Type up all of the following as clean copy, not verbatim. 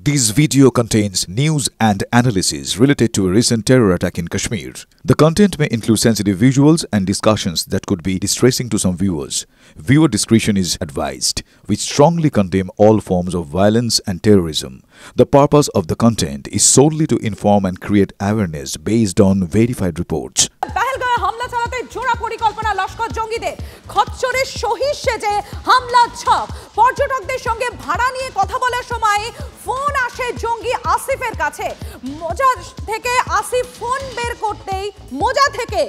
This video contains news and analysis related to a recent terror attack in Kashmir. The content may include sensitive visuals and discussions that could be distressing to some viewers. Viewer discretion is advised. We strongly condemn all forms of violence and terrorism. The purpose of the content is solely to inform and create awareness based on verified reports. হামলা চালাতে জোড়া পরিকল্পনা লস্কর জঙ্গিদের খচ্চরের শহীদ সেজে হামলা ছক পর্যটকদের সঙ্গে ভাড়া নিয়ে কথা বলার সময় ফোন আসে জঙ্গি আসিফের কাছে মোজা থেকে আসিফ ফোন বের করতেই মোজা থেকে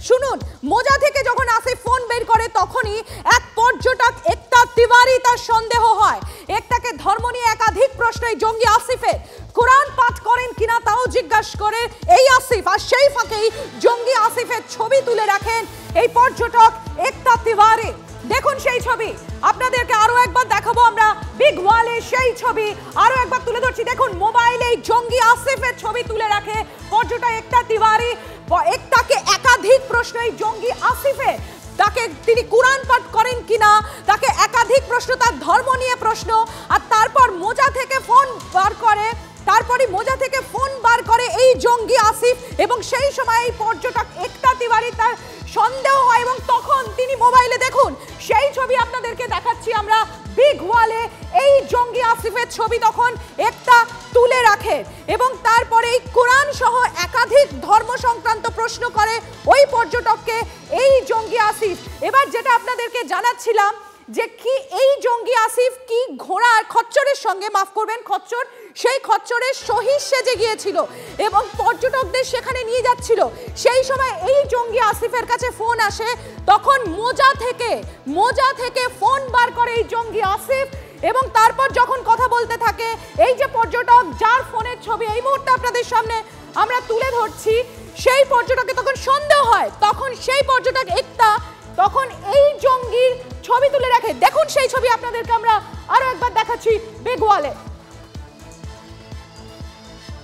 শুনুন মোজা থেকে যখন আসিফ ফোন বের করে তখনই এক পর্যটক একতা তিওয়ারি তার সন্দেহ হয় একটাকে ধর্ম নিয়ে একাধিক প্রশ্ন এই জঙ্গি আসিফের কোরআন পাঠ করেন কিনা তাও জিজ্ঞাসা করে এই আসিফ আর সেই ফাঁকেই জঙ্গি আসিফের ছবি তুলে রাখেন এই পর্যটক একতা তিওয়ারি দেখুন সেই ছবি আপনাদেরকে আরো একবার দেখাবো আমরা বিগ ওয়ালে সেই ছবি আরো একবার তুলে ধরছি দেখুন মোবাইলে এই জঙ্গি আসিফের ছবি তুলে রাখে পর্যটক একতা তিওয়ারি একটাকে একাধিক প্রশ্ন এই জঙ্গি আসিফের তাকে তিনি কোরআন পাঠ করেন কিনা তাকে একাধিক প্রশ্ন তার ধর্ম নিয়ে প্রশ্ন আর তারপর মোজা থেকে ফোন বার করে এই জঙ্গি আসিফ এবং সেই সময় এই পর্যটক একতা তিওয়ারি তার সন্দেহ হয় এবং তখন তিনি মোবাইলে দেখুন সেই ছবি আপনাদেরকে দেখাচ্ছি আমরা বিগ ওয়ালে এই জঙ্গি আসিফের ছবি তখন একটা তুলে রাখে এবং তারপরে এই কোরআন সহ একাধিক ধর্ম সংক্রান্ত প্রশ্ন করে ওই পর্যটককে এই জঙ্গি আসিফ এবার যেটা আপনাদেরকে জানাচ্ছিলাম যে কি এই জঙ্গি আসিফ কি ঘোড়া খচ্চরের সঙ্গে মাফ করবেন খচ্চর সেই খচ্চরের শহীদ সেজে গিয়েছিল এবং পর্যটকদের সেখানে নিয়ে যাচ্ছিল সেই সময় এই জঙ্গি আসিফের কাছে ফোন আসে তখন মোজা থেকে ফোন বার করে এই জঙ্গি আসিফ এবং তারপর যখন কথা বলতে থাকে এই যে পর্যটক যার ফোনের ছবি এই মুহূর্তে আপনাদের সামনে আমরা তুলে ধরছি সেই পর্যটকের তখন সন্দেহ হয় তখন সেই পর্যটক একতা তখন এই জঙ্গির ছবি তুলে রাখে দেখুন সেই ছবি আপনাদেরকে আমরা আরো একবার দেখাচ্ছি বিগ ওয়ালে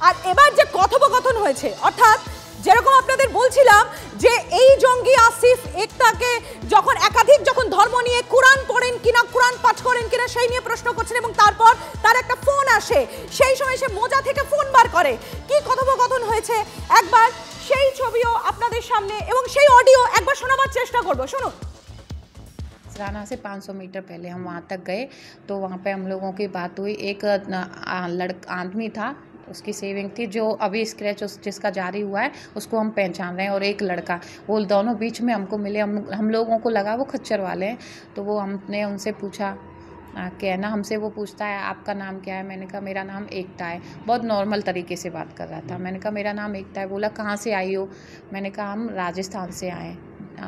আর এবার যে কথোপকথন হয়েছে অর্থাৎ যেরকম আপনাদের বলছিলাম যে এই জঙ্গি আসিফ একতাকে যখন ধর্ম নিয়ে কোরআন পড়েন কিনা কোরআন পাঠ করেন কিনা সেই নিয়ে প্রশ্ন করছেন এবং তারপর তার একটা ফোন আসে সেই সময় সে মোজা থেকে ফোন বার করে কি কথোপকথন হয়েছে একবার সেই ছবিও আপনাদের সামনে এবং সেই অডিও একবার শোনাবার চেষ্টা করব শুনুন सराना से 500 मीटर पहले हम वहाँ तक गए तो वहाँ पे हम लोगों की बात हुई एक आदमी था उसकी सेविंग थी जो अभी स्क्रैच जिसका जारी हुआ है उसको हम पहचान रहे हैं और एक लड़का वो दोनों बीच में हमको मिले हम लोगों को लगा वो खच्चर वाले हैं तो वो हमने उनसे पूछा क्या ना हमसे वो पूछता है आपका नाम क्या है मैंने कहा मेरा नाम एकता है बहुत नॉर्मल तरीके से बात कर रहा था मैंने कहा मेरा नाम एकता है बोला कहाँ से आई हो मैंने कहा हम राजस्थान से आए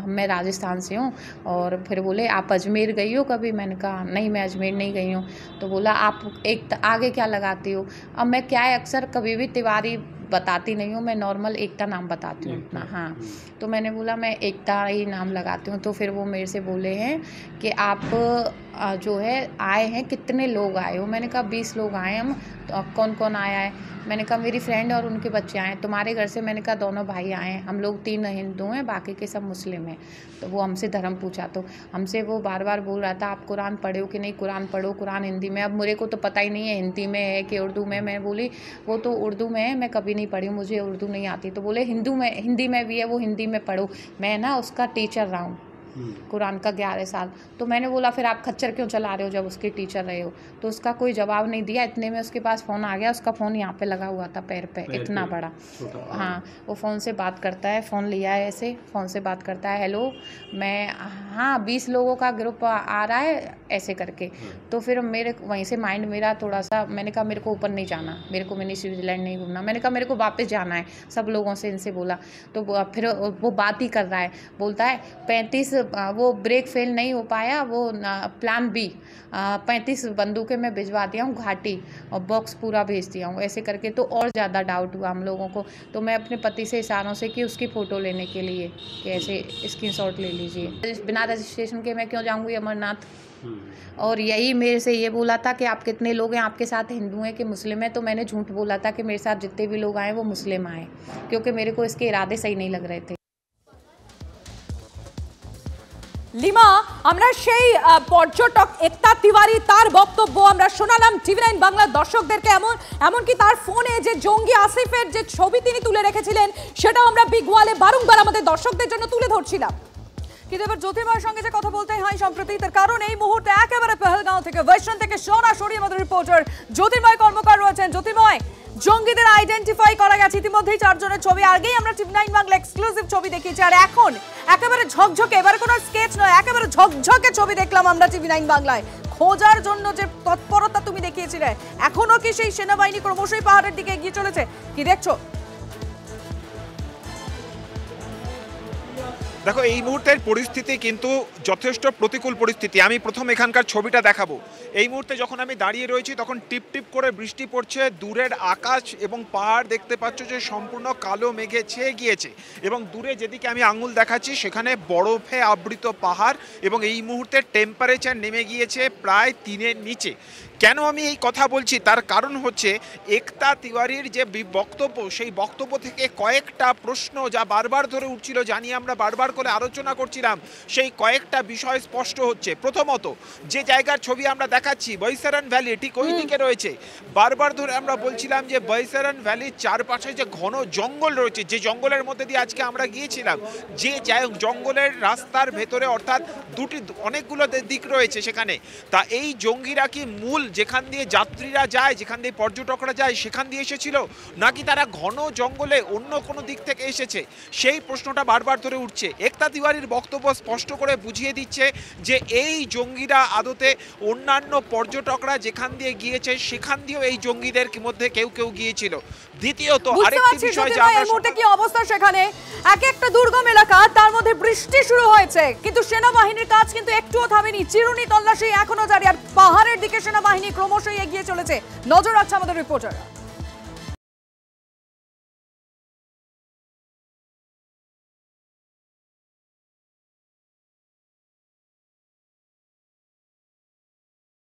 मैं राजस्थान से हूँ और फिर बोले आप अजमेर गई हो कभी मैंने कहा नहीं मैं अजमेर नहीं गई हूँ तो बोला आप एक आगे क्या लगाती हो अब मैं क्या है अक्सर कभी भी तिवारी बताती नहीं हूँ मैं नॉर्मल एकता नाम बताती हूँ अपना हाँ तो मैंने बोला मैं एकता ही नाम लगाती हूँ तो फिर वो मेरे से बोले हैं कि आप जो है आए हैं कितने लोग आए हो मैंने कहा 20 लोग आए हम तो कौन कौन आया है मैंने कहा मेरी फ्रेंड और उनके बच्चे आए तुम्हारे घर से मैंने कहा दोनों भाई आए हैं हम लोग 3 हिंदू हैं बाकी के सब मुस्लिम हैं तो वो हमसे धर्म पूछा तो हमसे वो बार बार बोल रहा था आप कुरान पढ़े हो कि नहीं कुरान पढ़ो कुरान हिंदी में अब मेरे को तो पता ही नहीं है हिंदी में है कि उर्दू में मैं बोली वो तो उर्दू में है मैं कभी नहीं पढ़ी मुझे उर्दू नहीं आती तो बोले हिंदी में भी है वो हिंदी में पढ़ो मैं ना उसका टीचर रहा हूँ कुरान का 11 साल तो मैंने बोला फिर आप खच्चर क्यों चला रहे हो जब उसके टीचर रहे हो तो उसका कोई जवाब नहीं दिया इतने में उसके पास फ़ोन आ गया उसका फ़ोन यहाँ पे लगा हुआ था पैर पे इतना बड़ा हाँ वो फ़ोन से बात करता है फ़ोन लिया है ऐसे फ़ोन से बात करता है हेलो मैं हाँ 20 लोगों का ग्रुप आ रहा है ऐसे करके तो फिर मेरे वहीं से माइंड मेरा थोड़ा सा मैंने कहा मेरे को ऊपर नहीं जाना मेरे को मिनी स्विट्ज़रलैंड नहीं घूमना मैंने कहा मेरे को वापस जाना है सब लोगों से इनसे बोला तो फिर वो बात ही कर रहा है बोलता है 35 वो ब्रेक फेल नहीं हो पाया वो प्लान बी 35 बंदूकें मैं भिजवा दिया हूँ घाटी और बॉक्स पूरा भेज दिया हूँ ऐसे करके तो और ज़्यादा डाउट हुआ हम लोगों को तो मैं अपने पति से इशारों से कि उसकी फ़ोटो लेने के लिए कि ऐसे स्क्रीनशॉट ले लीजिए बिना रजिस्ट्रेशन के मैं क्यों जाऊँगी अमरनाथ और यही मेरे से ये बोला था कि आप कितने लोग हैं आपके साथ हिंदू हैं कि मुस्लिम हैं तो मैंने झूठ बोला था कि मेरे साथ जितने भी लोग आए वो मुस्लिम आए क्योंकि मेरे को इसके इरादे सही नहीं लग रहे थे লিমা, আমরা সেই পর্যটক একতা তিওয়ারি তার বক্তব্য আমরা শোনালাম টিভি9 বাংলার দর্শকদেরকে, এমনকি তার ফোনে যে জঙ্গি আসিফের যে ছবি তিনি তুলে রেখেছিলেন সেটাও আমরা বিগ ওয়ালে বারংবার আমাদের দর্শকদের জন্য তুলে ধরছিলাম। কিন্তু এবার জ্যোতির্ময়ের সঙ্গে যে কথা বলতে হয় সম্প্রতি, তার কারণ এই মুহূর্তে একেবারে পেহেলগাঁও থেকে ওয়েস্টার্ন থেকে সরাসরি আমাদের রিপোর্টার জ্যোতির্ময় কর্মকার রয়েছেন। জ্যোতির্ময়, জঙ্গিদের আইডেন্টিফাই করা গেছে ইতিমধ্যেই 4 জনের ছবি, আগেই আমরা টিভি9 বাংলা এক্সক্লুসিভ ছবি দেখিয়েছি, আর এখন একেবারে ঝকঝকে, এবার কোনো স্কেচ নয়, একেবারে ঝকঝকে ছবি দেখলাম আমরা টিভি9 বাংলায়। খোঁজার জন্য যে তৎপরতা তুমি দেখিয়েছিলে, এখনো কি সেই সেনাবাহিনী ক্রমশই পাহাড়ের দিকে এগিয়ে চলেছে, কি দেখছো? দেখো, এই মুহূর্তের পরিস্থিতি কিন্তু যথেষ্ট প্রতিকূল পরিস্থিতি। আমি প্রথম এখানকার ছবিটা দেখাবো। এই মুহূর্তে যখন আমি দাঁড়িয়ে রয়েছি তখন টিপ টিপ করে বৃষ্টি পড়ছে, দূরের আকাশ এবং পাহাড় দেখতে পাচ্ছ যে সম্পূর্ণ কালো মেঘে ছেয়ে গিয়েছে, এবং দূরে যেদিকে আমি আঙুল দেখাচ্ছি সেখানে বরফে আবৃত পাহাড়, এবং এই মুহূর্তে টেম্পারেচার নেমে গিয়েছে প্রায় 3-এর নিচে। কেন আমি এই কথা বলছি তার কারণ হচ্ছে একতা তিওয়ারির যে বক্তব্য, সেই বক্তব্য থেকে কয়েকটা প্রশ্ন যা বারবার ধরে উঠছিল, জানি আমরা বারবার করে আলোচনা করছিলাম, সেই কয়েকটা বিষয় স্পষ্ট হচ্ছে। প্রথমত, যে জায়গার ছবি আমরা দেখাচ্ছি বৈসারান ভ্যালি ঠিক ওই দিকে রয়েছে, বারবার ধরে আমরা বলছিলাম যে বৈসারান ভ্যালির চারপাশে যে ঘন জঙ্গল রয়েছে, যে জঙ্গলের মধ্যে দিয়ে আজকে আমরা গিয়েছিলাম, যে জঙ্গলের রাস্তার ভেতরে অর্থাৎ অনেকগুলো দিক রয়েছে সেখানে, তা এই জঙ্গিরা কি মূল যেখান দিয়ে যাত্রীরা যায়, যেখান দিয়ে পর্যটকরা যায় সেখান দিয়ে এসেছিল, নাকি তারা ঘন জঙ্গলে অন্য কোনো দিক থেকে এসেছে, সেই প্রশ্নটা বারবার ধরে উঠছে। একতা তিওয়ারির বক্তব্য স্পষ্ট করে বুঝিয়ে দিচ্ছে যে এই জঙ্গিরা আদতে অন্যান্য পর্যটকরা যেখান দিয়ে গিয়েছে সেখান দিয়েও এই জঙ্গিদের মধ্যে কেউ কেউ গিয়েছিল। দ্বিতীয়ত আরেকটি বিষয়, যে এই মুহূর্তে কি অবস্থা সেখানে, এক একটা দুর্গম এলাকা, তার মধ্যে বৃষ্টি শুরু হয়েছে, কিন্তু সেনাবাহিনীর কাজ কিন্তু একটুও থামেনি, চিরুনি তল্লাশি এখনো জারি, আর পাহাড়ের দিকে সেনাবাহিনী ক্রমশই এগিয়ে চলেছে। নজর রাখছে আমাদের রিপোর্টার।